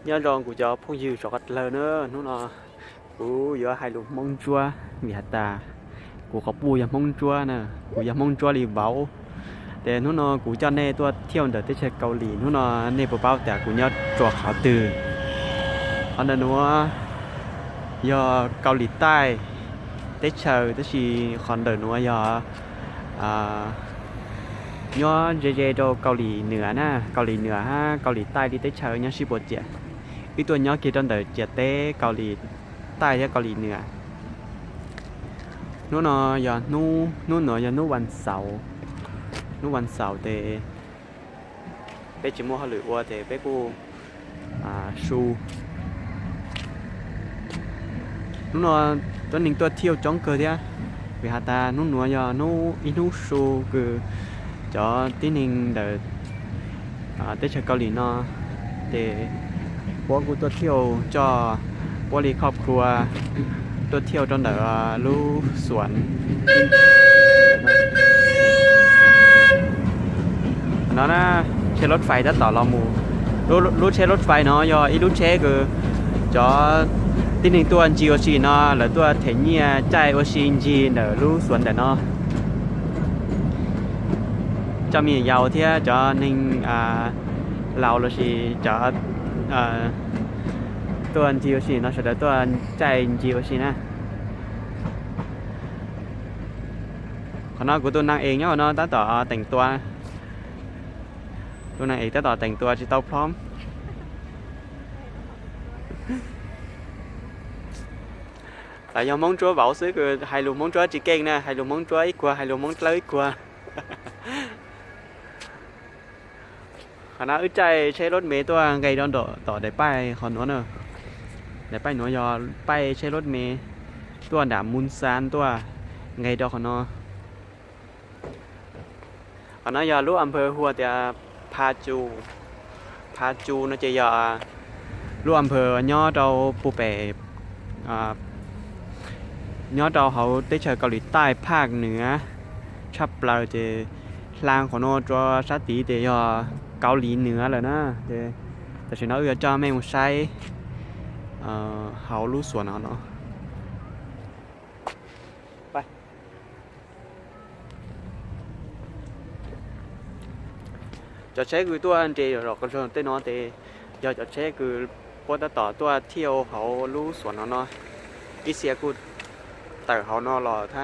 nhớ rong của cho phong dư cho gắt lờ nữa nó giờ hai lục mong chua bị hạt ta của có bùi mong chua nè của mong chua lì bảo để nó của cho nên tôi theo đợt tới chơi Âu Mỹ nó nên baoแต่của nhớ chùa khảo từ anh nó giờ Âu Mỹ Tây tới chơi tới chỉ còn đợt nó giờ nhớ dễ cho Âu Mỹ nửa nè Âu Mỹ nửa ha Âu Mỹ Tây đi tới chơi nhớ chỉ 1 triệu ítตัวnhớ kia trong đời chia tế Âu Mỹ Tây với Âu Mỹ nửa nó giờ nó giờ nóวันเสาร์วันเสาร์แต่ไปจิมโม่หรือว่าแต่ไปกูชูนู้นตัวหนึ่งตัวเที่ยวจ้องเกิดเนี่ยวิหารตานู้นนัวยานู้อินุชูคือจอที่หนึ่งเดินได้เชิญเกาหลีเนาะแต่พวกกูตัวเที่ยวจอพวกลีครอบครัวตัวเที่ยวจนเดินลู่สวนnó xe rถไฟđãต่อเราหมู่รู้เชรถไฟเนาะยออีรู้เชคือจอที่หนึ่งตัวจีโอชีเนาะหรือตัวเทนเนียใจโอชีจีเดี๋ยวรู้ส่วนแต่เนาะจะมียาวเที่ยจอหนึ่งเราเราชีจอตัวจีโอชีเนาะเสร็จแล้วตัวใจจีโอชีนะเขาเนาะกูตัวนางเองเนาะตั้งต่อแต่งตัวตัวนางเอกต่อแต่งตัวจีเต้าพร้อมแต่ยังมองจัวเบาซื้อคือhai luồng mongจัวจีเก่งนะhai luồng mongจัวítกว่าhai luồng mongเล้ยกว่าขณะอึดใจใช้รถเมล์ตัวไงดอนต่อได้ป้ายขอนน้นเนอะได้ป้ายหน่วยยอป้ายใช้รถเมล์ตัวด่ามุนซานตัวไงดอขอนนขอนยอรู้อำเภอหัวแต่พาจูnóจะยอรู้อำเภอย่อเราปูเป๋ย่อเราเขาได้เจอเกาหลีใต้ภาคเหนือชับเราจะลางของโนจอสติเดียเกาหลีเหนือเลยนะแต่ฉันเอาจอไม่มาใช้เขารู้ส่วนเขาเนาะไปจะใช้คือตัวอันเจหรอกก็ชนเต้นน้องเตยจะใช้คือพอต่อตัวเที่ยวเขารู้ส่วนเขาเนาะอีเสียกูแต่เขาเนาะรอถ้า